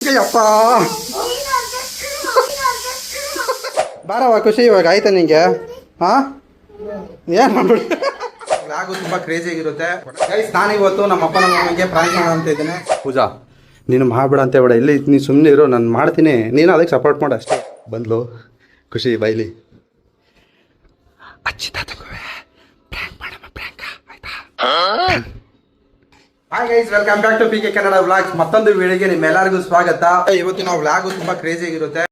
ಅಪ್ಪ ಬಾರವ ಖುಷಿ ಇವಾಗ ಆಯ್ತಾ ನಿಂಗೆ? ಹಾ ಏನ್ ಮಾಡ್ಬಿಡಿ ಬ್ಲಾಗು ತುಂಬಾ ಕ್ರೇಜಿ ಆಗಿರುತ್ತೆ ಗೈಸ್. ನಾನಿವತ್ತು ನಮ್ಮ ಅಪ್ಪನ ಮಗನಿಗೆ ಪ್ರಾಂಕ್ ಮಾಡೋಣ ಅಂತ ಇದ್ದೇನೆ. ಪೂಜಾ ನೀನು ಮಾಡ್ಬೇಡ ಅಂತ ಬೇಡ, ಇಲ್ಲಿ ನೀನು ಸುಮ್ಮನೆ ಇರು, ನಾನು ಮಾಡ್ತೀನಿ, ನೀನು ಅದಕ್ಕೆ ಸಪೋರ್ಟ್ ಮಾಡು ಅಷ್ಟೇ. ಬಂದ್ಲು ಖುಷಿ ಬೈಲಿ ಅಚ್ಚಿತ ತಗೋವೆ ಪ್ರಾಂಕ್ ಮಾಡಮ್ಮ ಪ್ರಾಂಕ್ ಆಯ್ತಾ? Hi guys, welcome back to PK Kannada vlogs. ಮತ್ತೊಂದು ವಿಡಿಯೋಗೆ ನಿಮ್ಮೆಲ್ಲರಿಗೂ ಸ್ವಾಗತ. ಇವತ್ತಿನ ವ್ಲಾಗು ತುಂಬಾ ಕ್ರೇಜಿ ಆಗಿರುತ್ತೆ.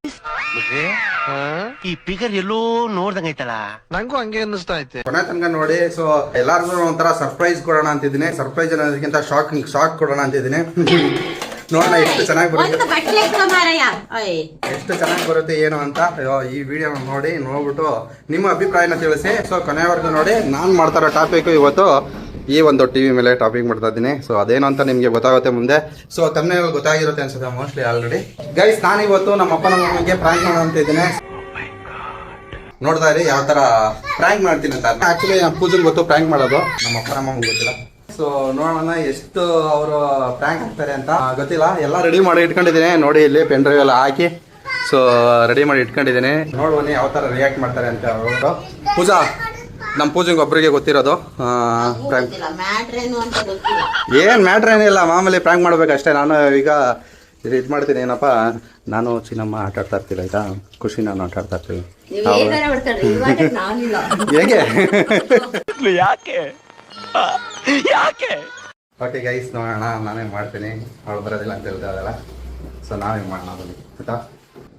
ಈ ಪಿಗರ್ ಎಲ್ಲೋ ನೋಡ್ದಂಗೈತಲ್ಲ, ನಂಗೂ ಹಂಗೆ ಅನ್ನಿಸ್ತಾ ಐತೆ. ಕೊನೆ ತನಕ ನೋಡಿ. ಸೊ ಎಲ್ಲಾರ್ಗು ಒಂಥರ ಸರ್ಪ್ರೈಸ್ ಕೊಡೋಣ ಅಂತಿದ್ದೀನಿ. ಸರ್ಪ್ರೈಸ್ ಅನ್ನೋದಕ್ಕಿಂತ ಶಾಕ್ ಕೊಡೋಣ ಅಂತಿದ್ದೀನಿ. ನೋಡೋಣ ಎಷ್ಟು ಚೆನ್ನಾಗಿ ಬರುತ್ತೆ, ಎಷ್ಟು ಚೆನ್ನಾಗಿ ಬರುತ್ತೆ ಏನು ಅಂತ ಈ ವಿಡಿಯೋ ನೋಡ್ಬಿಟ್ಟು ನಿಮ್ಮ ಅಭಿಪ್ರಾಯನ ತಿಳಿಸಿ. ಸೊ ಕೊನೆವರೆಗೂ ನೋಡಿ. ನಾನು ಮಾಡ್ತಾರೋ ಟಾಪಿಕ್ ಇವತ್ತು ಈ ಒಂದು ಟಿವಿ ಮೇಲೆ ಟಾಪಿಕ್ ಮಾಡ್ತಾ ಇದ್ದೀನಿ. ಸೊ ಅದೇನು ಅಂತ ನಿಮಗೆ ಗೊತ್ತಾಗುತ್ತೆ ಮುಂದೆ. ಸೊ ತಮ್ಮನೇಲಿ ಗೊತ್ತಾಗಿರುತ್ತೆ ಅನ್ಸುತ್ತೆ ಮೋಸ್ಟ್ಲಿ ಆಲ್ರೆಡಿ. ಗೈಸ್, ನಾನಿವತ್ತು ನಮ್ಮ ಅಪ್ಪನ ಮಗನಿಗೆ ಪ್ರಾಂಕ್ ಮಾಡೋಣ ಅಂತ ಇದ್ದೀನಿ. ನೋಡ್ತಾ ಇರಿ ಯಾವ ತರ ಪ್ರಾಂಕ್ ಮಾಡ್ತೀನಿ ಅಂತ. ಆಕ್ಚುಲಿ ನಮ್ಮ ಪೂಜೆಗೆ ಗೊತ್ತು ಪ್ರಾಂಕ್ ಮಾಡೋದು, ನಮ್ಮ ಅಪ್ಪನ ಮಗನಿಗೆ ಗೊತ್ತಿಲ್ಲ. ಸೊ ನೋಡೋಣ ಎಷ್ಟು ಅವರು ಪ್ರಾಂಕ್ ಆಗ್ತಾರೆ ಅಂತ ಗೊತ್ತಿಲ್ಲ. ಎಲ್ಲ ರೆಡಿ ಮಾಡಿ ಇಟ್ಕೊಂಡಿದ್ದೀನಿ ನೋಡಿ, ಇಲ್ಲಿ ಪೆನ್ ಡ್ರೈವ್ ಎಲ್ಲ ಹಾಕಿ ಸೊ ರೆಡಿ ಮಾಡಿ ಇಟ್ಕೊಂಡಿದ್ದೀನಿ. ನೋಡುವ ಯಾವ ತರ ರಿಯಾಕ್ಟ್ ಮಾಡ್ತಾರೆ ಅಂತ ಅವರು. ಪೂಜಾ, ನಮ್ಮ ಪೂಜೆಗೆ ಒಬ್ಬರಿಗೆ ಗೊತ್ತಿರೋದು ಪ್ರಾಂಕ್. ಏನು ಮ್ಯಾಟ್ರ್ ಏನಿಲ್ಲ, ಮಾಮೂಲಿ ಪ್ರಾಂಕ್ ಮಾಡ್ಬೇಕು ಅಷ್ಟೇ. ನಾನು ಈಗ ಇದು ಮಾಡ್ತೀನಿ ಏನಪ್ಪ, ನಾನು ಚಿನ್ನಮ್ಮ ಆಟ ಆಡ್ತಾ ಇರ್ತಿಲ್ಲ ಆಯ್ತಾ, ಖುಷಿ ನಾನು ಆಟ ಆಡ್ತಾ ಇರ್ತೀವಿ. ಹೇಗೆ ಯಾಕೆ ಓಕೆ ಗೈಸ್, ನೋಡೋಣ. ನಾನೇ ಮಾಡ್ತೀನಿ, ಅವಳು ಬರೋದಿಲ್ಲ ಅಂತ ಹೇಳ್ತಾ ಅದಲ್ಲ. ಸೊ ನಾವೇ ಮಾಡೋಣ ಬನ್ನಿ ಆಯ್ತಾ.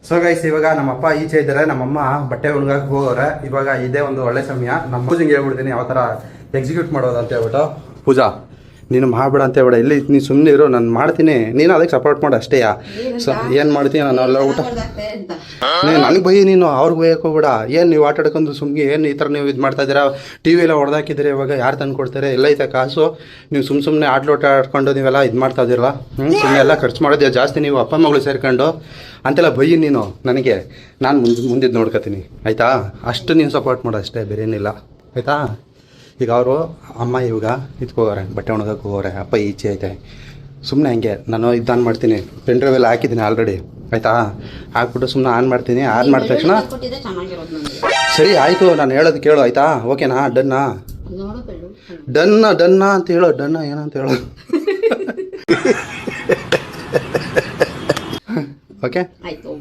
ಸೊ ಗೈಸ್, ಇವಾಗ ನಮ್ಮಪ್ಪ ಈಚೆ ಇದ್ದಾರೆ, ನಮ್ಮಮ್ಮ ಬಟ್ಟೆ ಒಣಗಕ್ಕೆ ಹೋಗೋರೆ. ಇವಾಗ ಇದೇ ಒಂದು ಒಳ್ಳೆ ಸಮಯ. ನಮ್ಮ ಪೂಜೆಗೆ ಹೇಳ್ಬಿಡ್ತೀನಿ ಯಾವ ಥರ ಎಕ್ಸಿಕ್ಯೂಟ್ ಮಾಡೋದು ಅಂತ ಹೇಳ್ಬಿಟ್ಟು. ಪೂಜಾ ನೀನು ಮಾಡ್ಬೇಡ ಅಂತ ಹೇಳ್ಬೇಡ, ಇಲ್ಲಿ ನೀನು ಸುಮ್ಮನೆ ಇರು, ನಾನು ಮಾಡ್ತೀನಿ, ನೀನು ಅದಕ್ಕೆ ಸಪೋರ್ಟ್ ಮಾಡು ಅಷ್ಟೇ. ಸೊ ಏನು ಮಾಡ್ತೀನಿ ನಾನು ಎಲ್ಲ ಊಟ ನನಗೆ ಬೈ, ನೀನು ಅವ್ರಿಗೆ ಬೈಯಕ್ಕೆ ಹೋಗ್ಬೇಡ. ಏನು ನೀವು ಆಟ ಆಡ್ಕೊಂಡು ಸುಮ್ಮನೆ ಏನು ಈ ಥರ ನೀವು ಇದು ಮಾಡ್ತಾ ಇದ್ದೀರಾ, ಟಿ ವಿ ಎಲ್ಲ ಹೊಡೆದಾಕಿದ್ದೀರಿ, ಇವಾಗ ಯಾರು ತಂದು ಕೊಡ್ತಾರೆ, ಎಲ್ಲ ಐತೆ ಕಾಸು, ನೀವು ಸುಮ್ಮನೆ ಆಟ ಆಡ್ಕೊಂಡು ನೀವೆಲ್ಲ ಇದು ಮಾಡ್ತಾ ಇದ್ದೀರಲ್ಲ, ಸುಮ್ಮನೆ ಎಲ್ಲ ಖರ್ಚು ಮಾಡೋದು ಜಾಸ್ತಿ ನೀವು ಅಪ್ಪ ಮಗಳು ಸೇರ್ಕೊಂಡು ಅಂತೆಲ್ಲ ಬೈ ನೀನು ನನಗೆ. ನಾನು ಮುಂದಿದ್ದು ನೋಡ್ಕೊತೀನಿ ಆಯಿತಾ, ಅಷ್ಟು ನೀನು ಸಪೋರ್ಟ್ ಮಾಡು ಅಷ್ಟೇ, ಬೇರೆ ಏನಿಲ್ಲ ಆಯಿತಾ. ಈಗ ಅವರು ಅಮ್ಮ ಇವಾಗ ಇದ್ಕೋಗೋರೆ, ಬಟ್ಟೆ ಒಣಗಕ್ಕೆ ಹೋಗೋರೆ, ಅಪ್ಪ ಈಚೆ ಐತೆ. ಸುಮ್ಮನೆ ಹಂಗೆ ನಾನು ಆನ್ ಮಾಡ್ತೀನಿ, ಪೆನ್ ಡ್ರೈವ್ ಎಲ್ಲ ಹಾಕಿದ್ದೀನಿ ಆಲ್ರೆಡಿ ಆಯಿತಾ. ಹಾಕ್ಬಿಟ್ಟು ಸುಮ್ಮನೆ ಆನ್ ಮಾಡ್ತೀನಿ. ಆನ್ ಮಾಡಿದ ತಕ್ಷಣ ಸರಿ ಆಯಿತು, ನಾನು ಹೇಳೋದು ಕೇಳು ಆಯಿತಾ, ಓಕೆನಾ? ಡನ್ನಾ ಡನ್ನ ಅಂತ ಹೇಳೋ, ಡನ್ನ ಏನಂತ ಹೇಳೋ. Okay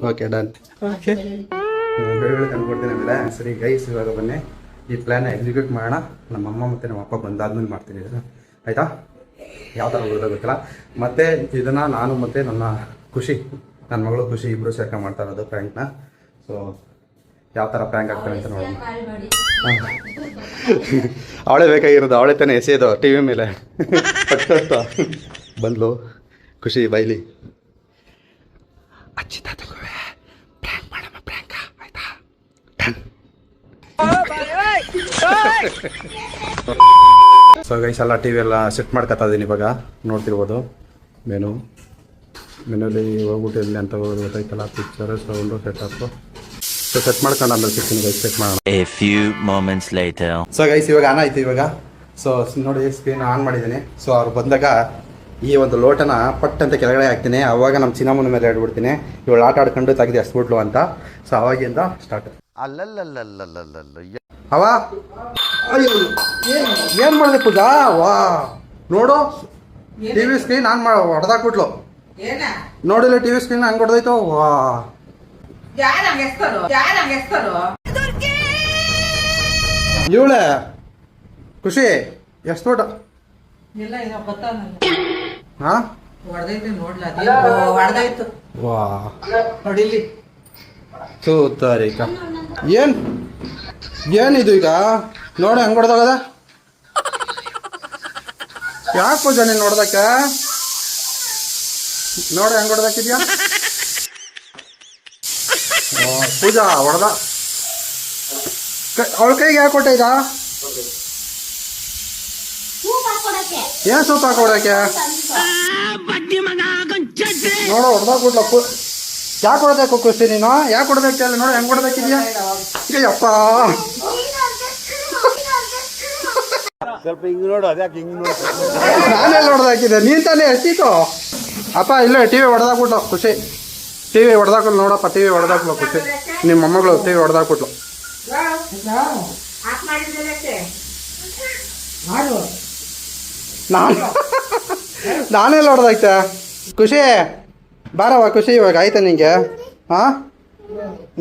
okay done. ಓಕೆ ಬೆಳೆ ತಂದ್ಕೊಡ್ತೀನಿ ಆಮೇಲೆ. ಸರಿ ಗೈಸ್, ಇವಾಗ ಬನ್ನಿ ಈ ಪ್ಲ್ಯಾನ್ ಎಕ್ಸಿಕ್ಯೂಟ್ ಮಾಡೋಣ. ನಮ್ಮಮ್ಮ ಮತ್ತು ನಮ್ಮ ಅಪ್ಪ ಬಂದಾದ್ಮೇಲೆ ಮಾಡ್ತೀನಿ ಇದನ್ನು ಆಯಿತಾ. ಯಾವ ಥರ ಬರೋದು ಗೊತ್ತಿಲ್ಲ. ಮತ್ತು ಇದನ್ನು ನಾನು ಮತ್ತು ನನ್ನ ಖುಷಿ, ನನ್ನ ಮಗಳು ಖುಷಿ ಇಬ್ಬರು ಸೇರ್ಕೊಂಡು ಮಾಡ್ತಾ ಇರೋದು ಪ್ರ್ಯಾಂಕ್ನ. ಸೊ ಯಾವ ಥರ ಪ್ರ್ಯಾಂಕ್ ಆಗ್ತಾರೆ ಅಂತ ನೋಡೋಣ. ಅವಳೇ ಬೇಕಾಗಿರೋದು, ಅವಳೇ ತಾನೇ ಎಸೆಯೋದು ಟಿ ವಿ ಮೇಲೆ. ಬಂದ್ಲು ಖುಷಿ ಬೈಲಿ ಅಚ್ಚಿತ ತಗೋವೆ ಪ್ರ್ಯಾಂಕ್ ಮಾಡಮ್ಮ ಪ್ರ್ಯಾಂಕ ಆಯ್ತಾ. ಸೊ ಗೈಸ್, ಎಲ್ಲ ಟಿ ವಿ ಎಲ್ಲ ಸೆಟ್ ಮಾಡ್ಕೊತಾ ಇದ್ದೀನಿ. ಇವಾಗ ನೋಡ್ತಿರ್ಬೋದು ಮೆನುಲಿ ಹೋಗ್ಬಿಟ್ಟು ಎಲ್ಲಿ ಅಂತ ಹೋಗೋದು ಗೊತ್ತಾಯ್ತಲ್ಲ, picture sound setup. So set ಮಾಡ್ಕೊಂಡು ಆಮೇಲೆ ಸಿಗ್ತೀನಿ ಗೈಸ್, ಸೆಟ್ ಮಾಡೋಣ. ಸೊ ಗೈಸ್, ಇವಾಗ ಆನ್ ಆಯ್ತು ಇವಾಗ. ಸೊ ನೋಡಿ ಸ್ಕ್ರೀನ್ ಆನ್ ಮಾಡಿದ್ದೀನಿ. ಸೊ ಅವ್ರು ಬಂದಾಗ ಈ ಒಂದು ಲೋಟನ ಪಟ್ ಅಂತ ಕೆಳಗಡೆ ಹಾಕ್ತೀನಿ. ಆವಾಗ ನಮ್ಮ ಚಿನ್ನಮ್ಮನ ಮೇಲೆ ಹೇಳ್ಬಿಡ್ತೀನಿ, ಇವಳು ಆಟ ಆಡ್ಕೊಂಡು ತೆಗೆದು ಎಸ್ಬಿಟ್ಲು ಅಂತ. ಸೊ ಅವಾಗಿಂದ ಸ್ಟಾರ್ಟ್. ಅವ ಅಯ್ಯೋ ಏನು ಮಾಡಿದೆ ಪೂಜಾ? ವಾ ನೋಡು, ಟಿ ವಿ ಸ್ಕ್ರೀನ್ ಆನ್ ಮಾಡಿ ಹೊಡೆದಾಕ್ಬಿಟ್ಲು. ನೋಡಿಲ್ಲ ಟಿ ವಿ ಸ್ಕ್ರೀನ್ ಹಂಗೆ ಹೊಡೆದೈತು. ವಾ ಇವಳೆ ಖುಷಿ ಎಷ್ಟು ಊಟ ಹಾಂ ವಾ ನೋಡಿಲ್ಲಿ ಸೂತಾರೀಕ. ಏನಿದು ಈಗ ನೋಡಿ ಹಂಗೆ ಹೊಡೆದಾಗದ? ಯಾಕೆ ಪೂಜಾ ನೀನು ನೋಡ್ದಕ್ಕೆ ನೋಡಿ ಹಂಗೆ ಹೊಡೆದಾಕಿದ್ಯಾ? ಪೂಜಾ ಹೊಡೆದ ಅವಳ ಕೈಗೆ ಯಾಕೆ ಕೊಟ್ಟೆ ಈಗ? ಏನ್ ಸೂಪ್ ಹಾಕೊಡಕ್ಕೆ ನೋಡು ಹೊಡೆದಾಗ್ಬಿಟ್ಲಪ್ಪು. ಯಾಕೆ ಹೊಡೆದಕ್ಕೆ ಖುಷಿ ನೀನು? ಯಾಕೆ ಹೊಡೆದಕ್ಕೆ ಅಲ್ಲ ನೋಡಿ ಹೆಂಗೆ ಹೊಡೆದಾಕಿದ್ಯಾ? ಅಪ್ಪ ಸ್ವಲ್ಪ ಹಿಂಗ್ ನೋಡು, ಅದ್ಯಾಕೆ ಹಿಂಗ್ ನೋಡು? ನಾನೆಲ್ಲ ಹೊಡೆದಾಕಿದ್ದೆ, ನೀನ್ ತಾನೇ ಎಷ್ಟಿತ್ತು ಅಪ್ಪ. ಇಲ್ಲೇ ಟಿವಿ ಹೊಡೆದಾಕ್ಬಿಟ್ಟು ಖುಷಿ. ಟಿವಿ ಹೊಡೆದಾಕ್ಲು ನೋಡಪ್ಪ, ಟಿವಿ ಹೊಡೆದಾಕ್ಲು ಖುಷಿ. ನಿಮ್ಮ ಮೊಮ್ಮಗಳು ಟಿವಿ ಹೊಡೆದಾಕ್ಬಿಟ್ಲು. ನಾನೆಲ್ಲ ಹೊಡೆದಾಕ್ತೆ ಖುಷಿ. ಬಾರವ ಖುಷಿ, ಇವಾಗ ಆಯ್ತಾ ನಿಂಗೆ? ಹಾ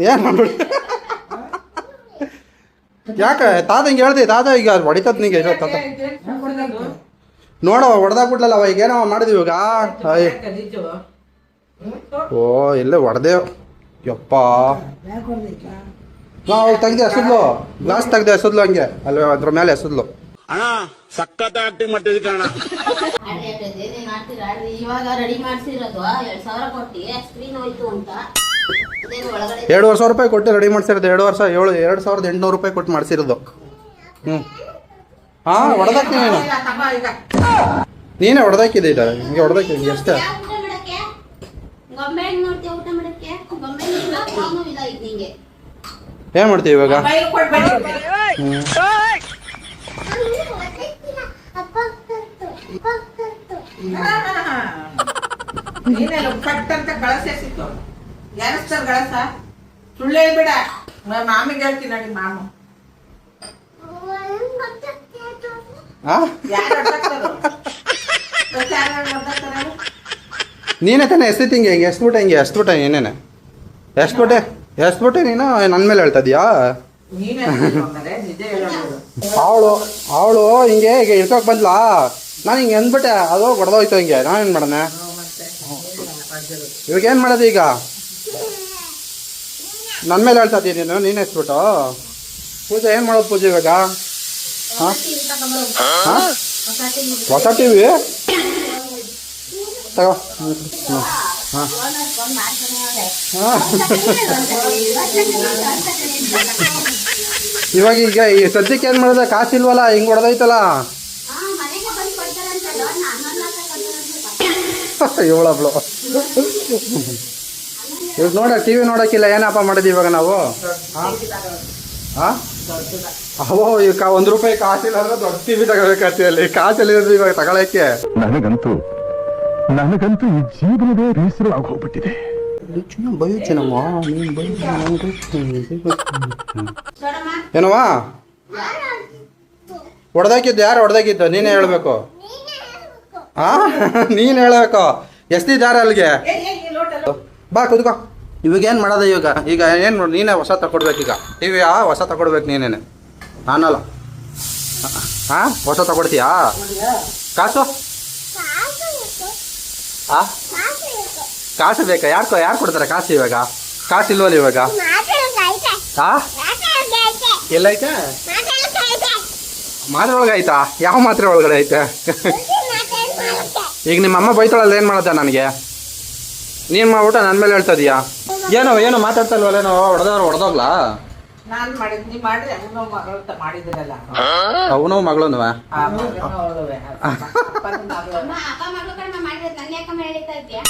ಏನು ಮಾಡ್ಬಿಡಿ. ಯಾಕೆ ತಾತ ಹಿಂಗೆ ಹೇಳ್ತಿ? ತಾತ ಈಗ ಹೊಡಿತದ ನಿಂಗೆ ಇರೋ ತಾತ. ನೋಡವ ಹೊಡೆದಾಕ್ಬಿಟ್ಲಲ್ಲವ, ಈಗ ಏನವ ಮಾಡಿದ್ವಿ ಇವಾಗ. ಓ ಎಲ್ಲೇ ಹೊಡೆದೇವ್ ಯಪ್ಪ. ನಾವು ತೆಗ್ದೆ ಎಸದ್ಲು, ಗ್ಲಾಸ್ ತೆಗ್ದೆ ಎಸದ್ಲು, ಹಂಗೆ ಅಲ್ವೇ ಅದ್ರ ಮೇಲೆ ಎಸದ್ಲು. ಅಣ್ಣ ಸಖತ್ ಆಕ್ಟಿಂಗ್ ಮಾಡ್ತಿದ್ದಿ ಕಣ. ಇವಾಗ ರೆಡಿ ಮಾಡ್ಸಿರೋದು 2,000 ಕೊಟ್ಟಿ ಸ್ಕ್ರೀನ್ ಹೋಯ್ತು ಅಂತ 2,500 ರೂಪಾಯಿ ಕೊಟ್ಟು ರೆಡಿ ಮಾಡ್ಸಿರೋದು. 2,800 ರೂಪಾಯಿ ಕೊಟ್ಟು ಮಾಡಿಸಿರೋದು. ಹಾಂ ಹೊಡೆದಾಕಿ ನೀನೇ ಹೊಡೆದಾಕಿದ್ದೆ. ಇಲ್ಲ ಹಿಂಗೆ ಹೊಡೆದಾಕಿದ್ದೆ ಅಷ್ಟೇ. ಊಟ ಮಾಡಕ್ಕೆ ಗೊಂಬೆ ನೋಡ್ತೀಯ? ಊಟ ಮಾಡಕ್ಕೆ ಗೊಂಬೆ ಇಲ್ಲ, ಫೋನು ಇಲ್ಲ ಈಗ ನಿಂಗೆ. ಏನು ಮಾಡ್ತೀವಿ ಇವಾಗ? ನೀನೆಲ್ಲ ಪಟ್ಟಂತ ಗಳಸೇಸಿತ್ತು. ಯಾರಸ್ತಾರ ಗಳಸ? ಸುಳ್ಳು ಹೇಳ್ಬೇಡ. ಮಾಮಿಗೆ ಹೇಳ್ತೀನಿ ನೋಡಿ, ಮಾಮು ಯಾರು ಹೊಡ್ದಾಕ್ತಾರೋ? ನೀನೇ ತಾನೇ ಎಸ್ತಿತ್ತು ಹಿಂಗೆ ಹಿಂಗೆ ಎಸ್ಬಿಟ್ಟೆ ಏನೇನೆ ಎಸ್ಬಿಟ್ಟೆ ನೀನು ನನ್ನ ಮೇಲೆ ಹೇಳ್ತಾ ಇದೀಯಾ? ನೀನೇ ನಿಜ ಹೇಳೋದು. ಅವಳು ಹಿಂಗೆ ಈಗ ಇಳ್ಕೊಕ್ ಬಂದ್ಲಾ, ನಾನು ಹಿಂಗೆ ಅಂದ್ಬಿಟ್ಟೆ, ಅದು ಹೊಡೆದೋಯ್ತು ಹಿಂಗೆ. ನಾನೇನು ಮಾಡೋಣ ಇವಾಗ? ಏನು ಮಾಡೋದು ಈಗ? ನನ್ನ ಮೇಲೆ ಹೇಳ್ತಾ ಇದ್ದೀನಿ ನೀನು, ನೀನು ಎಸ್ಬಿಟ್ಟು. ಪೂಜೆ ಏನು ಮಾಡೋದು ಪೂಜೆ ಇವಾಗ? ಹಾಂ ಹಾಂ ಹೊಸ ಟಿ ವಿ ತಗೋ. ಹಾಂ ಇವಾಗ ಈಗ ಈ ಸದ್ಯಕ್ಕೆ ಏನು ಮಾಡಿದೆ? ಕಾಸು ಇಲ್ವಲ್ಲ, ಹಿಂಗೆ ಹೊಡೆದೈತಲ್ಲ. ಇವಳಬ್ಳು ಇವಾಗ ನೋಡ ಟಿ ವಿ ನೋಡೋಕ್ಕಿಲ್ಲ, ಏನಪ್ಪ ಮಾಡಿದ್ವಿ ಇವಾಗ ನಾವು? ಹಾಂ ಅವೋ ಈಗ ₹1 ಕಾಸಿಲ್ಲ ಅಂದ್ರೆ ದೊಡ್ಡ ಟಿ ವಿ ತಗೋಬೇಕಾಗ್ತಿ. ಅಲ್ಲಿ ಕಾಸಲ್ಲಿ ಇವಾಗ ತಗೊಳಕ್ಕೆ. ನನಗಂತೂ ಈ ಜೀವನವೇ ಬೇಸರ ಆಗೋಗ್ಬಿಟ್ಟಿದೆ. ಏನವಾ ಹೊಡೆದಾಕಿದ್ದು? ಯಾರು ಹೊಡೆದಾಕಿದ್ದು? ನೀನೇ ಹೇಳ್ಬೇಕು. ಹಾಂ ನೀನು ಹೇಳ್ಬೇಕು. ಎಷ್ಟಿದ್ದಾರೆ ಅಲ್ಲಿಗೆ? ಬಾ ಕುದ್ಕೋ. ಇವಾಗ ಏನು ಮಾಡೋದು ಈಗ ಏನು ನೀನೇ ಹೊಸ ತಗೊಡ್ಬೇಕು. ಈಗ ಟಿ ವಿ ಹೊಸ ತಗೊಡ್ಬೇಕು ನೀನೇನೆ, ನಾನಲ್ಲ. ಹಾಂ ಹೊಸ ತಗೊಡ್ತೀಯಾ? ಕಾಸು ಹಾಂ ಕಾಸು ಬೇಕಾ? ಯಾರು ಕೊಡ್ತಾರೆ ಕಾಸು ಇವಾಗ? ಕಾಸು ಇಲ್ವಲ್ಲ ಇವಾಗ? ಹಾಂ ಎಲ್ಲೈತೆ? ಮಾತ್ರೆ ಒಳಗೆ ಆಯ್ತಾ? ಯಾವ ಮಾತ್ರೆ ಒಳಗಡೆ ಐತೆ? ಈಗ ನಿಮ್ಮ ಅಮ್ಮ ಬೈತಾಳಲ್ಲ, ಏನು ಮಾಡೋದ ನನಗೆ? ನೀನು ಮಾಡ್ಬಿಟ್ಟು ನನ್ನ ಮೇಲೆ ಹೇಳ್ತಾ ಇದೀಯಾ? ಏನೋ ಮಾತಾಡ್ತಾ ಇಲ್ವಲ್ಲ? ನಾವು ಹೊಡೆದೋಗ್ಲಾ? ನಾನ್ ಮಾಡಿದ್ ನೀ ಮಾಡ್ರಿ. ಅವನೋ ಮಗಳು ಮಾಡಿದ್ರಲ್ಲ, ಅವನು ಮಗಳೂನು ಅಪ್ಪ ಮಗಳು ಕಡಿಮೆ ಮಾಡಿದ್ರೆ ನನ್ನ ಯಾಕಮ್ಮ ಹೇಳ್ತಾ ಇದ್ಯಾ?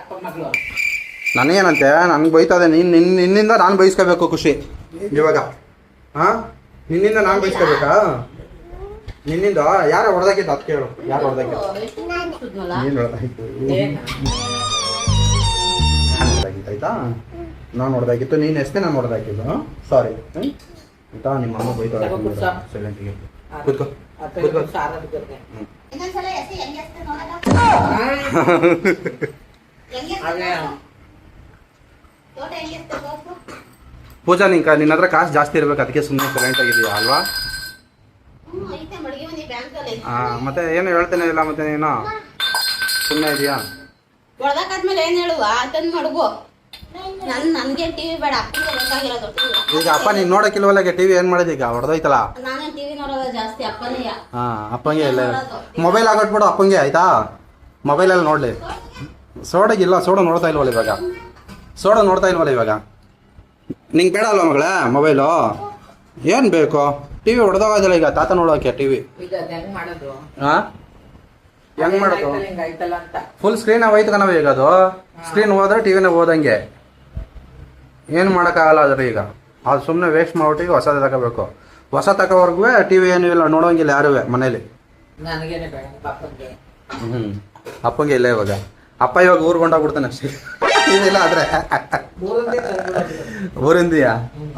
ಅಪ್ಪ ಮಗಳು ನನಗೇನಂತೆ? ನನಗೆ ಬೈತದೆ. ನಿನ್ನಿಂದ ನಾನು ಬೈಸ್ಕೋಬೇಕು ಖುಷಿ ಇವಾಗ. ಹಾಂ ನಿನ್ನಿಂದ ನಾನು ಬೈಸ್ಕೋಬೇಕಾ? ನಿನ್ನಿಂದ ಯಾರು ಹೊಡೆದಾಕಿದ್ದು? ಅದು ಕೇಳು. ಯಾರು ಹೊಡೆದಾಕಿದ್ದು? ನೀನು ಹೊಡೆದಾಕಿತ್ತು. ಆಯ್ತಾ? ನಾನು ಹೊಡೆದಾಕಿತ್ತು. ನೀನು ಎಷ್ಟೇ ನಾನು ಹೊಡೆದಾಕಿದ್ದು. ಸಾರಿ ಆಯ್ತಾ? ನಿಮ್ಮ ಅಮ್ಮ ಬೈತಾಳೆ ಸೈಲೆಂಟಿಗೆ. ಕೂತ್ಕೋ. ಇನ್ನೊಂದ್ಸಲ ಎಸ್ತಿ ಹೆಂಗೆ ಎಸ್ತಿ ನೋಡೋಣ. ತೋಟ ಹೆಂಗೆ ಎಸ್ತಿ ಹೋಗು. ಪೂಜಾ ನಿನ್ನ ಹತ್ರ ಕಾಸು ಜಾಸ್ತಿ ಇರ್ಬೇಕು, ಅದಕ್ಕೆ ಸುಮ್ಮನೆ ಸೈಲೆಂಟ್ ಆಗಿದೆಯಾ ಅಲ್ವಾ? ಐತೆ ಮಡಿಗೆ ಮನೆ ಬ್ಯಾಂಕಲ್ಲಿ. ಮತ್ತೆ ಏನು ಹೇಳ್ತೇನೆ ಇಲ್ಲ, ಮತ್ತೆ ನೀನು ಸುಮ್ಮನೆ ಇದೆಯಾ? ಹೊಡೆದಾಕಾದ್ಮೇಲೆ ಏನು ಹೇಳುವ? ಅದನ್ನ ಮಡಗು. ನನ್ಗೆ ಟಿವಿ ಬೇಡ, ಅಪ್ಪನಿಗೆ ಬೇಕಾಗಿರೋದು. ಈಗ ಅಪ್ಪ ನೀನು ನೋಡೋಕ್ಕಿಲ್ವಲ್ಲ ಟಿವಿ? ಏನು ಮಾಡಿದೆ ಈಗ? ಹೊಡೆದೋಯ್ತಲ್ಲ. ನಾನೇ ಟಿವಿ ನೋಡೋದು ಜಾಸ್ತಿ, ಅಪ್ಪನೇ. ಹಾಂ ಅಪ್ಪಂಗೆ ಇಲ್ಲ. ಮೊಬೈಲ್ ಆಗೋಟ್ಬಿಡು ಅಪ್ಪಂಗೆ, ಆಯ್ತಾ? ಮೊಬೈಲಲ್ಲಿ ನೋಡಲಿ. ಸೋಡಗಿಲ್ಲ, ಸೋಡ ನೋಡ್ತಾ ಇಲ್ವಲ್ಲ ಇವಾಗ? ನಿಂಗೆ ಬೇಡ ಅಲ್ವ ಮಗಳೇ ಮೊಬೈಲು? ಏನು ಬೇಕು? ಟಿ ವಿ ಹೊಡೆದೋಗೋದಿಲ್ಲ ಈಗ ತಾತ ನೋಡೋಕೆ ಟಿ ವಿ. ಹಾಂ ಹೆಂಗೆ ಮಾಡೋದು? ಫುಲ್ ಸ್ಕ್ರೀನ್ ಹೋಯ್ತು ಕಣವ ಈಗ. ಅದು ಸ್ಕ್ರೀನ್ ಹೋದ್ರೆ ಟಿವಿನ ಹೋದಂಗೆ. ಏನು ಮಾಡೋಕ್ಕಾಗಲ್ಲ ಅದ್ರ ಈಗ. ಅದು ಸುಮ್ಮನೆ ವೇಸ್ಟ್ ಮಾಡ್ಬಿಟ್ಟು ಈಗ ಹೊಸದೇ ತಗೋಬೇಕು. ಹೊಸ ತಗೋವರೆಗೂ ಟಿ ವಿ ಏನೂ ಇಲ್ಲ, ನೋಡೋಂಗಿಲ್ಲ ಯಾರೂ ಮನೇಲಿ. ನನಗೇನೆ ಬೇಡ ಪಾಪಂಗೆ. ಅಪ್ಪಂಗೆ ಇಲ್ಲ ಇವಾಗ. ಅಪ್ಪ ಇವಾಗ ಊರು ಕೊಂಡೋಗ್ಬಿಡ್ತಾನೆ ಅಷ್ಟೇ. ಇಲ್ಲ ಆದರೆ ಊರಿಂದೇ ತಂದ್ಬಿಡೋದು. ಊರಿಂದೀಯಾ?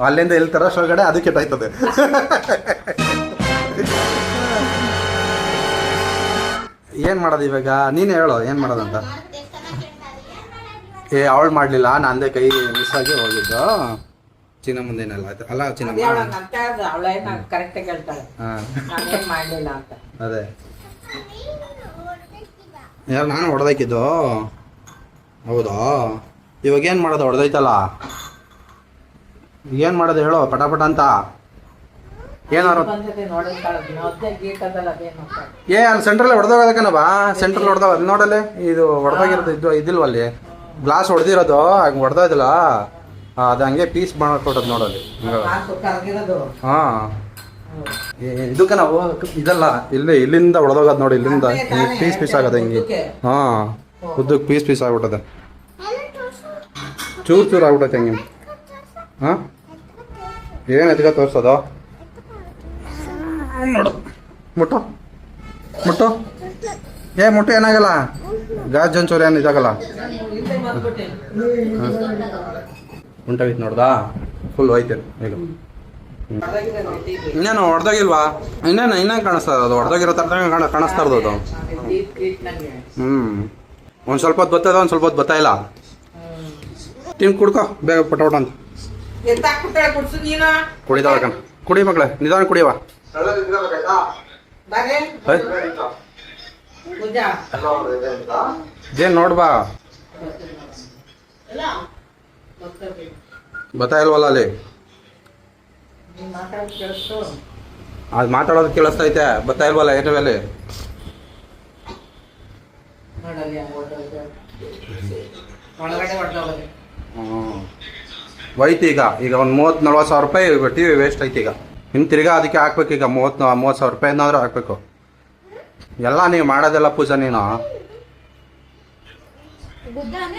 ಅಲ್ಲಿಂದ ಇಲ್ಲಿ ತರೋಷ್ಟು ಒಳಗಡೆ ಅದು ಕೆಟ್ಟಾಯ್ತದೆ. ಏನು ಮಾಡೋದು ಇವಾಗ? ನೀನು ಹೇಳು ಏನು ಮಾಡೋದಂತ. ಅವಳು ಮಾಡಲಿಲ್ಲ, ನಂದೇ ಕೈ ಮಿಸ್ ಆಗಿ ಹೋಗಿದ್ದು. ಚಿನ್ನ ಮುಂದೇನಲ್ಲ ಆಯ್ತು ಅಲ್ಲ ಚಿನ್ನಮ್ಮ. ಅವಳೇನ ಕರೆಕ್ಟಾಗಿ ಹೇಳ್ತಾಳೆ, ನಾನೇನು ಮಾಡಲಿಲ್ಲ ಅಂತ. ಅದೇ ಯಾರು ನಾನು ಹೊಡೆದಾಕಿದ್ದು? ಹೌದಾ? ಇವಾಗ ಏನು ಮಾಡೋದು? ಹೊಡೆದೈತಲ್ಲ, ಏನು ಮಾಡೋದು ಹೇಳು ಪಟಾಪಟ ಅಂತ. ಏನಾರು ಅಲ್ಲಿ ಸೆಂಟ್ರಲ್ಲಿ ಹೊಡೆದೋಗೋದಕ್ಕನವ, ಸೆಂಟ್ರಲ್ಲಿ ಹೊಡೆದವ ಅದು ನೋಡಲ್ಲಿ, ಇದು ಹೊಡೆದೋಗಿರೋದು ಇದಿಲ್ವ ಅಲ್ಲಿ, ಗ್ಲಾಸ್ ಹೊಡೆದಿರೋದು ಹಂಗೆ ಹೊಡೆದಿಲ್ಲ, ಅದು ಹಂಗೆ ಪೀಸ್ ಮಾಡ್ಕೊಟ್ಟದು ನೋಡಲ್ಲಿ. ಹಾಂ ಇದಕ್ಕೆ ನಾವು ಇದಲ್ಲ, ಇಲ್ಲಿಂದ ಹೊಡೆದೋಗೋದು ನೋಡಿ, ಇಲ್ಲಿಂದ ಪೀಸ್ ಪೀಸ್ ಆಗೋದು ಹಿಂಗೆ. ಹಾಂ ಉದ್ದಕ್ಕೆ ಪೀಸ್ ಪೀಸ್ ಆಗ್ಬಿಟ್ಟದೆ, ಚೂರು ಚೂರು ಆಗ್ಬಿಟ್ಟೈತೆ ಹಂಗೆ. ಹಾಂ ಏನು ಎದ್ಗ ತೋರಿಸೋದು? ನೋಡು ಮುಟ್ಟು ಮುಟ್ಟು, ಮುಟ್ಟು ಏನಾಗಲ್ಲ, ಗಾಜ್ ಜಂಚೂರು ಏನು ಇದಾಗಲ್ಲ. ಉಂಟಾಗಿತ್ತು ನೋಡ್ದಾ, ಫುಲ್ ಹೋಯ್ತು ಈಗ. ಇನ್ನೇನು ಹೊಡೆದೋಗಿಲ್ವಾ? ಇನ್ನೇನು ಕಾಣಿಸ್ತದ ಅದು? ಹೊಡೆದೋಗಿರೋ ಥರ ಕಾಣಿಸ್ತಾ ಇರೋದು ಅದು. ಒಂದು ಸ್ವಲ್ಪ ಹೊತ್ತು ಬರ್ತದ, ಒಂದು ಸ್ವಲ್ಪ ಹೊತ್ತು ಬರ್ತಾ ಇಲ್ಲ. ತಿನ್ ಕುಡ್ಕೊ ಬೇಗ ಪಟಾಪಟ ಅಂತ. ಕುಡಿದಾವ ಕಣ, ಕುಡಿ ಮಗಳೇ, ನಿಧಾನ ಕುಡಿಯವ. ಏನ್ ನೋಡ್ಬಾ, ಬರ್ತಾ ಇಲ್ವಲ್ಲ ಅಲ್ಲಿ. ಅದು ಮಾತಾಡೋದು ಕೇಳಿಸ್ತೈತೆ, ಬರ್ತಾ ಇಲ್ವಲ್ಲ ಏನು ಅಲ್ಲಿ. ಹೋಯ್ತು ಈಗ ಒಂದು 30-40 ಸಾವಿರ ರೂಪಾಯಿ ಟಿ ವಿ ವೇಸ್ಟ್ ಐತೆ. ಈಗ ಇನ್ನು ತಿರ್ಗಾ ಅದಕ್ಕೆ ಹಾಕ್ಬೇಕು. ಈಗ 30 ಸಾವಿರ ರೂಪಾಯಿ ಏನಾದರೂ ಹಾಕ್ಬೇಕು. ಎಲ್ಲ ನೀವು ಮಾಡೋದೆಲ್ಲ ಪೂಜಾ.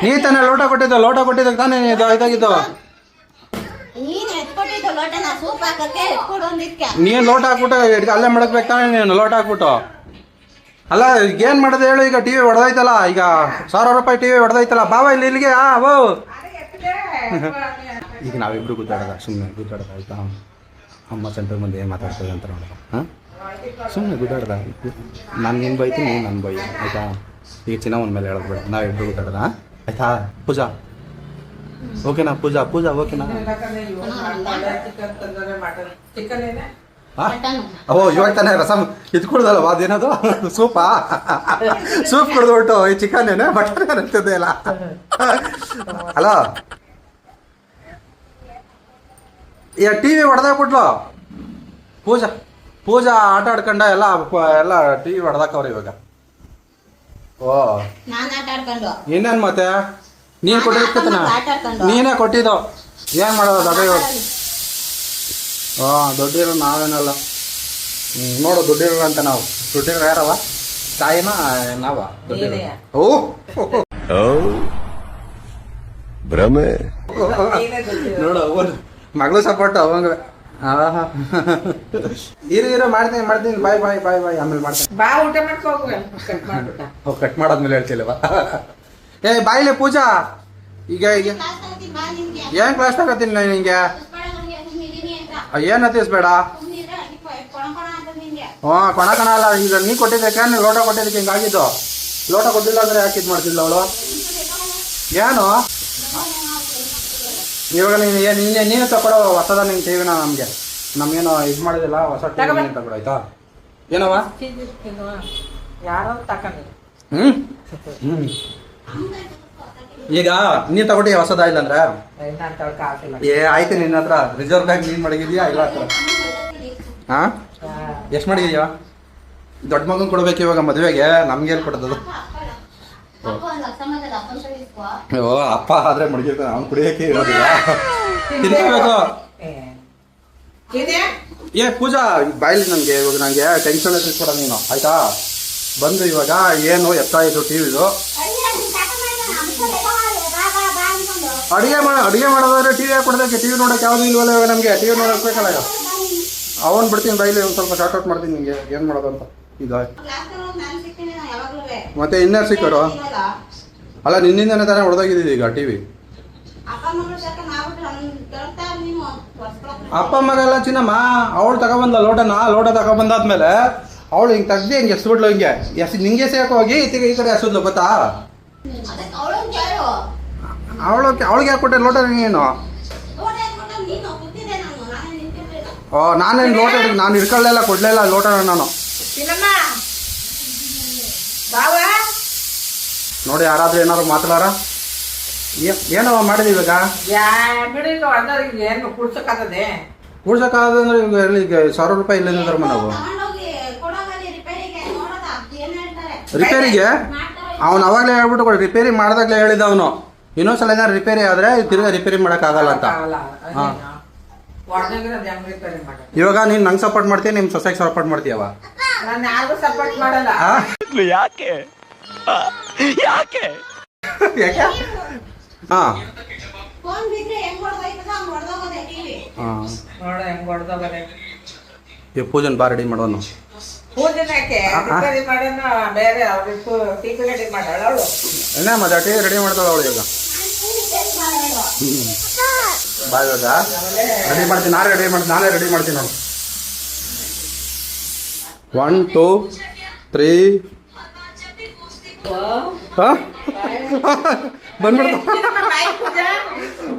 ನೀನು ತಾನೇ ಲೋಟ ಕೊಟ್ಟಿದ್ದು, ಲೋಟ ಕೊಟ್ಟಿದ್ದಕ್ಕೆ ತಾನೇ ಇದಾಗಿದ್ದು. ನೀನು ಲೋಟ ಹಾಕ್ಬಿಟ್ಟು ಅಲ್ಲೇ ಮಡಗ್ಬೇಕು ತಾನೇ, ನೀನು ಲೋಟ ಹಾಕ್ಬಿಟ್ಟು. ಅಲ್ಲ ಏನು ಮಾಡೋದು ಹೇಳು? ಈಗ ಟಿ ವಿ ಹೊಡೆದೈತಲ್ಲ, ಈಗ 1000 ರೂಪಾಯಿ ಟಿ ವಿ ಹೊಡೆದೈತಲ್ಲ, ಬಾವ ಇಲ್ಲಿಗೆ. ಓ ಈಗ ನಾವಿಬ್ರು ಗುದ್ದಾಡೋದ, ಸುಮ್ಮನೆ ಗುದ್ದಾಡೋದ ಆಯ್ತಾ? ಅಮ್ಮ ಸೆಂಟ್ರ್ ಮುಂದೆ ಏನು ಮಾತಾಡ್ತದೆ ಅಂತ ನೋಡೋದ. ಹಾಂ ಸುಮ್ಮನೆ ಗುದ್ದಾಡ್ದ. ನಾನು ನಿನ್ನ ಬೈತೀನಿ, ನೀನು ನನ್ನ ಬೈ ಆಯಿತಾ? ಈಗ ಚಿನ್ನವನ ಮೇಲೆ ಹೇಳೋದು ಬೇಡ, ನಾವಿಬ್ರು ಗುದ್ದಾಡೋದ ಆಯಿತಾ? ಪೂಜಾ ಓಕೆನಾ? ಪೂಜಾ ಓಕೆನಾ? ಓ ಇವಾಗ ತಾನೇ ರಸಮ್ ಇದು ಕುಡ್ದಲ್ಲ, ಅದೇನದು ಸೂಪಾ? ಸೂಪ್ ಕುಡ್ದುಬಿಟ್ಟು ಈ ಚಿಕನ್ ಏನೇ ಮಟನ್ ಅಂತದೆ ಅಲ್ಲ. ಹಲೋ, ಈಗ ಟಿ ವಿ ಹೊಡೆದಾಕ್ಬಿಟ್ಲು ಪೂಜಾ ಆಟ ಆಡ್ಕೊಂಡ ಎಲ್ಲ ಟಿ ವಿ ಹೊಡೆದಾಕವ್ರೆ ಇವಾಗ. ಓ ಇನ್ನೇನು ಮತ್ತೆ ನೀನು ಕೊಟ್ಟಿರ್ತಾನ, ನೀನೇ ಕೊಟ್ಟಿದ್ದು. ಏನು ಮಾಡೋದು ಅದೇ ಇವಾಗ. ದೊಡ್ಡಿರೋ ನಾವೇನಲ್ಲ ನೋಡು, ದುಡ್ಡಿರೋ ಅಂತ ನಾವು. ದುಡ್ಡಿರೋ ಯಾರವ? ತಾಯಿನ ನಾವ ದುಡ್ಡಿರೋ? ಓ ಭ್ರಮೆ ನೋಡು, ಮಗಳು ಸಪೋರ್ಟ್ ಅವಂಗ. ಇರೋ ಮಾಡ್ತೀನಿ. ಬಾಯ್ ಆಮೇಲೆ ಮಾಡ್ತೀನಿ. ಬಾ ಊಟ ಮಾಡ್ಕೊ, ಕಟ್ ಮಾಡಾದ್ಮೇಲೆ ಹೇಳ್ತಿಲ್ಲವ. ಬಾಯ್ಲೆ ಪೂಜಾ, ಈಗ ಏನು ಕ್ಲಾಸ್ ತಗೋತೀನಿ ನಿಂಗೆ? ಏನು ಹತ್ತಿಸ್ಬೇಡ. ಕೊಣ ಅಲ್ಲ, ಈಗ ನೀ ಕೊಟ್ಟಿದ್ದಕ್ಕೆ ಲೋಟ ಕೊಟ್ಟಿದ್ದಕ್ಕೆ ಹಿಂಗಾಗಿದ್ದು. ಲೋಟ ಕೊಟ್ಟಿಲ್ಲ ಅಂದರೆ ಯಾಕೆ ಇದು ಮಾಡ್ತಿಲ್ಲ ಅವಳು? ಏನು ಇವಾಗ ನೀನು ತಗೊಳ್ಳೋ ಹೊಸದ ನಿನ್ನ ಟಿ ವಿನ? ನಮಗೇನು ಇದು ಮಾಡೋದಿಲ್ಲ, ಹೊಸ ಟಿ ವಿ ತಗೊಳ್ಳೋ ಆಯ್ತಾ? ಏನವ ಯಾರೋ ತಗೊಂಡು ಈಗ ನೀ ತಗೊಟ್ಟಿ ಹೊಸದ ಇಲ್ಲ ಅಂದ್ರೆ ಆಯ್ತು. ನಿನ್ನ ಹತ್ರ ರಿಸರ್ವ್ ಬ್ಯಾಂಕ್ ನೀನ್ ಮಡಗಿದ್ಯಾ ಇಲ್ಲ ಹತ್ರ? ಹಾ ಎಷ್ಟು ಮಡಗಿದ್ಯಾ? ದೊಡ್ಡ ಮಗನ್ ಕೊಡ್ಬೇಕು ಇವಾಗ ಮದುವೆಗೆ, ನಮ್ಗೆ ಏನು ಕೊಡೋದು? ಓ ಅಪ್ಪ ಆದ್ರೆ ಮಡಗಿರ್ತಾನೆ, ಅವ್ನು ಕುಡಿಯೋಕೆ ಇರೋದಿಲ್ಲ, ತಿನ್ಕೋಬೇಕು. ಪೂಜಾ ಬಾಯ್ಲಿ ನನಗೆ ಇವಾಗ ನಂಗೆ ಟೆನ್ಷನ್ ಕೊಡ ನೀನು ಆಯ್ತಾ? ಬಂದು ಇವಾಗ ಏನು ಎತ್ತ ಇದು ಟಿ ವಿದು ಅಡುಗೆ ಮಾಡೋದಾದ್ರೆ ಟಿ ವಿ ಕೊಡೋದಕ್ಕೆ, ಟಿ ವಿ ನೋಡೋಕೆ ಯಾವುದು ಇಲ್ವಲ್ಲ ಇವಾಗ ನಮಗೆ. ಟಿ ವಿ ನೋಡೋಕೆ ಬೇಕಲ್ಲ ಈಗ. ಅವನ್ ಬಿಡ್ತೀನಿ ಬೈಲಿ ಒಂದು ಸ್ವಲ್ಪ ಶಾರ್ಟ್ ಔಟ್ ಮಾಡ್ತೀನಿ ನಿಮಗೆ ಏನು ಮಾಡೋದು ಅಂತ ಈಗ ನಾನು ಸಿಗ್ತೀನಿ ಯಾವಾಗ್ಲೂ ಮತ್ತೆ ಇನ್ಯಾರು ಸಿಕ್ಕೋರು ಅಲ್ಲ ನಿನ್ನಿಂದನೇ ತಾನೇ ಹೊಡೆದೋಗಿದ್ದೀವಿ ಈಗ ಟಿ ವಿ ಅಪ್ಪ ಮಗಳು ಸಾಕ ಮಾಡ್ಬಿಟ್ರೆ ಅವ್ನು ಕೇಳ್ತಾ ನೀನು ಹೊಸ್ಕೊಳಕ್ಕೆ ಅಪ್ಪ ಮಗೆಲ್ಲ ಚಿನ್ನಮ್ಮ ಅವಳು ತಗೊಬಂದ ಲೋಟ ತಗೊಬಂದಾದ್ಮೇಲೆ ಅವಳು ಹಿಂಗೆ ತೆಗ್ದು ಹಿಂಗೆ ಎಸ್ಬಿಡ್ಲು ಹಿಂಗೆ ನಿಂಗೆ ಸೇಕ ಹೋಗಿ ಈ ಕಡೆ ಎಸೋದ್ಲು ಗೊತ್ತಾ ಅದಕ್ಕೆ ಅವಳನ್ನು ಕೇಳು ಅವಳಿಗೆ ಯಾಕೆ ಕೊಟ್ಟೆ ಲೋಟ ನೀನು ನೋಡ ಯಾಕೆ ನೀನು ಕೂತಿದ್ದೆ ನಾನೇ ನಿಂತಿರ್ಲಿಲ್ಲ ನಾನೇನು ಲೋಟ ನಾನು ಹಿಡ್ಕೊಳ್ಳೆಲ್ಲ ಕೊಡ್ಲಿಲ್ಲ ಲೋಟ ನಾನು ಚಿನ್ನಮ್ಮ ಬಾವ ನೋಡಿ ಯಾರಾದ್ರೂ ಏನಾದ್ರು ಮಾತಾಡಾರ ಏನವ ಮಾಡಿದೀವಿ ಇವಾಗ ಬಿಡಿ ಅಣ್ಣವ್ರಿಗೆ ಏನು ಕುಡ್ಸಕ್ಕಾಗದೆ ಕೂಡ್ಸಕ್ಕಾದ್ರೆ ಈಗ 1,000 ರೂಪಾಯಿ ಇಲ್ಲಿಂದ ತರಮ್ಮ ನಾವು ತಗೊಂಡೋಗಿ ಕೊಡೋಗಲ್ಲಿ ರಿಪೇರಿಗೆ ನೋಡೋದ ಏನ್ ಹೇಳ್ತಾರೆ ರಿಪೇರಿಗೆ ಅವ್ನು ಅವಾಗಲೇ ಹೇಳ್ಬಿಟ್ಟು ಕೊಡಿ ರಿಪೇರಿ ಮಾಡ್ದಾಗ್ಲೇ ಹೇಳಿದ ಅವನು ಇನ್ನೊಂದ್ಸಲ ಏನಾದ್ರು ರಿಪೇರಿ ಆದ್ರೆ ತಿರ್ಗಾ ರಿಪೇರಿ ಮಾಡೋಕ್ಕಾಗಲ್ಲ ಅಂತ ಇವಾಗ ನೀನು ನಂಗೆ ಸಪೋರ್ಟ್ ಮಾಡ್ತೀಯ ನಿಮ್ಮ ಸೊಸೈಟಿಗೆ ಸಪೋರ್ಟ್ ಮಾಡ್ತೀಯವ ನಾನು ಯಾರಿಗೂ ಸಪೋರ್ಟ್ ಮಾಡಲ್ಲ ಯಾಕೆ ಯಾಕೆ ಯಾಕೆ ಹಾಂ ಫೋನ್ ಬಿದ್ರೆ ಹೆಂಗ್ ಹೊಡೆದೋಯ್ತದ ಹಂಗ್ ಹೊಡೆದೋಗೋದೆ ಟಿವಿ ಹಾಂ ನೋಡ ಹೆಂಗ್ ಹೊಡೆದೋಗದೆ ಪೂಜನ್ ಬಾ ರೆಡಿ ಮಾಡೋನು ಪೂಜೆನಕ್ಕೆ ರಿಪೇರಿ ಮಾಡೋಣ ಬೇರೆ ಅವ್ರಿಗೂ ಟಿಪಿ ರೆಡಿ ಮಾಡಾಳ ಅವಳು ಏನೇ ಮತ್ತೆ ರೆಡಿ ಮಾಡ್ತಾಳೆ ಅವಳು ಈಗ ಬಾ ಇವಾಗ ರೆಡಿ ಮಾಡ್ತೀನಿ ನಾನೇ ರೆಡಿ ಮಾಡ್ತೀನಿ ನಾನು 1 2 3 ಹಾಂ ಬಂದ್ಬಿಡ್ತು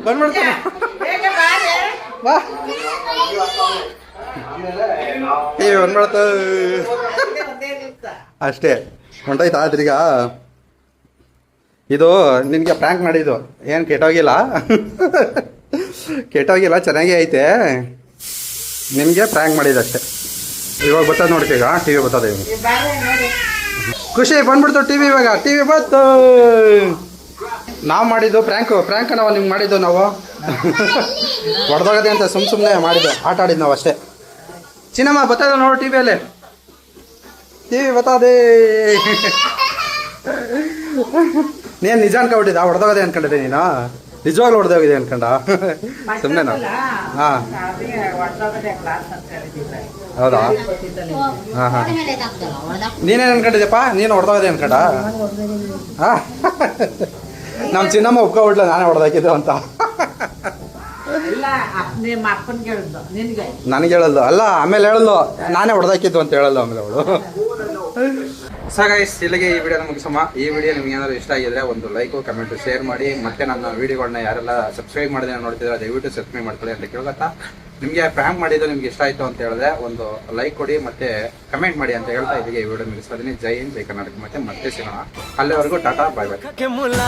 ಬಂದ್ಬಿಡ್ತಾನೆ ಬಾ ಬಂದ್ಬಿಡ್ತು ಅಷ್ಟೇ ಹೊಂಟೋಯ್ತಾ ತಿರ್ಗ ಇದು ನಿನಗೆ ಪ್ರ್ಯಾಂಕ್ ಮಾಡಿದ್ದು ಏನು ಕೆಟ್ಟೋಗಿಲ್ಲ ಚೆನ್ನಾಗೇ ಐತೆ ನಿನಗೆ ಪ್ರ್ಯಾಂಕ್ ಮಾಡಿದ್ದಷ್ಟೇ ಇವಾಗ ಬರ್ತದೆ ನೋಡ್ತೀವಿ ಈಗ ಟಿ ವಿ ಬರ್ತದೆ ಇವಾಗ ಖುಷಿ ಬಂದ್ಬಿಡ್ತು ಟಿ ವಿ ಇವಾಗ ಟಿ ವಿ ಬಂತು ನಾವು ಮಾಡಿದ್ದು ಪ್ರ್ಯಾಂಕ್ ನಾವು ನಿಮ್ಗೆ ಮಾಡಿದ್ದು ನಾವು ಹೊಡೆದೋಗದೆ ಅಂತ ಸುಮ್ಮನೆ ಮಾಡಿದ್ದು ಆಟ ಆಡಿದ್ದು ನಾವು ಅಷ್ಟೇ ಚಿನ್ನಮ್ಮ ಬರ್ತದೆ ನೋಡು ಟಿ ವಿಯಲ್ಲಿ ಟಿ ವಿ ಬರ್ತದೆ ನೀನು ನಿಜ ಅನ್ಕೊಬಿಟ್ಟಿದ್ದ ಹೊಡೆದೋಗದೆ ಅನ್ಕೊಂಡಿದ್ದೆ ನೀನು ನಿಜವಾಗ್ಲೂ ಹೊಡೆದೋಗಿದೆ ಅನ್ಕೊಂಡ ಸುಮ್ಮನೆ ನಾವು ಹಾಂ ಹೌದಾ ಹಾಂ ಹಾಂ ಮೇಲೆ ತಾಕ್ತಲ್ಲ ಹೊಡೆದ ನೀನೇನು ಅನ್ಕೊಂಡಿದ್ದೆಪ್ಪ ನೀನು ಹೊಡೆದೋಗದೆ ಅನ್ಕೊಂಡ ಹಾಂ ನಮ್ಮ ಚಿನ್ನಮ್ಮ ಒಪ್ಕೊಬಿಡ್ಲ ನಾನೇ ಹೊಡೆದಾಕಿದ್ದು ಅಂತ ಇಲ್ಲ ನಿಮ್ಮ ಅಪ್ಪನ್ ಕೇಳಿದ್ದು ನಿನ್ಗೆ ನನಗೆ ಹೇಳಲ್ದು ಅಲ್ಲ ಆಮೇಲೆ ಹೇಳಲ್ದು ನಾನೇ ಹೊಡೆದಾಕಿದ್ದು ಅಂತ ಹೇಳಲ್ಲ ಆಮೇಲೆ ಅವಳು ಗೈಸ್ ಇಲ್ಲಿಗೆ ಈ ವಿಡಿಯೋನ ಮುಗಿಸಮ್ಮ ಈ ವಿಡಿಯೋ ನಿಮ್ಗೆ ಏನಾದ್ರು ಇಷ್ಟ ಆಗಿದ್ರೆ ಒಂದು ಲೈಕು ಕಮೆಂಟು ಶೇರ್ ಮಾಡಿ ಮತ್ತೆ ನನ್ನ ವಿಡಿಯೋಗಳನ್ನ ಯಾರೆಲ್ಲ ಸಬ್ಸ್ಕ್ರೈಬ್ ಮಾಡಿದ್ರೆ ನೋಡ್ತಿದ್ರೆ ದಯವಿಟ್ಟು ಸಬ್ಸ್ಕ್ರೈಬ್ ಮಾಡ್ಕೊಳ್ಳಿ ಅಂತ ಕೇಳ್ಕೊತಾ ನಿಮಗೆ ಪ್ರ್ಯಾಂಕ್ ಮಾಡಿದ್ದು ನಿಮ್ಗೆ ಇಷ್ಟ ಆಯಿತು ಅಂತ ಹೇಳಿದ್ರೆ ಒಂದು ಲೈಕ್ ಕೊಡಿ ಮತ್ತೆ ಕಮೆಂಟ್ ಮಾಡಿ ಅಂತ ಹೇಳ್ತಾ ಇಲ್ಲಿಗೆ ಈ ವಿಡಿಯೋ ಮುಗಿಸ್ತೀನಿ ಜೈ ಹಿಂದ್ ಜೈ ಕರ್ನಾಟಕ ಮತ್ತೆ ಸಿಗೋಣ ಅಲ್ಲಿವರೆಗೂ ಟಾಟಾ ಬಾಯ್ ಬಾಯ್ ಮುಲ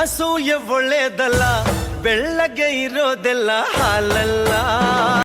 ಅಸೂಯೆ ಒಳ್ಳೇದಲ್ಲ ಬೆಳ್ಳಗೆ ಇರೋದೆಲ್ಲ ಹಾಲಲ್ಲ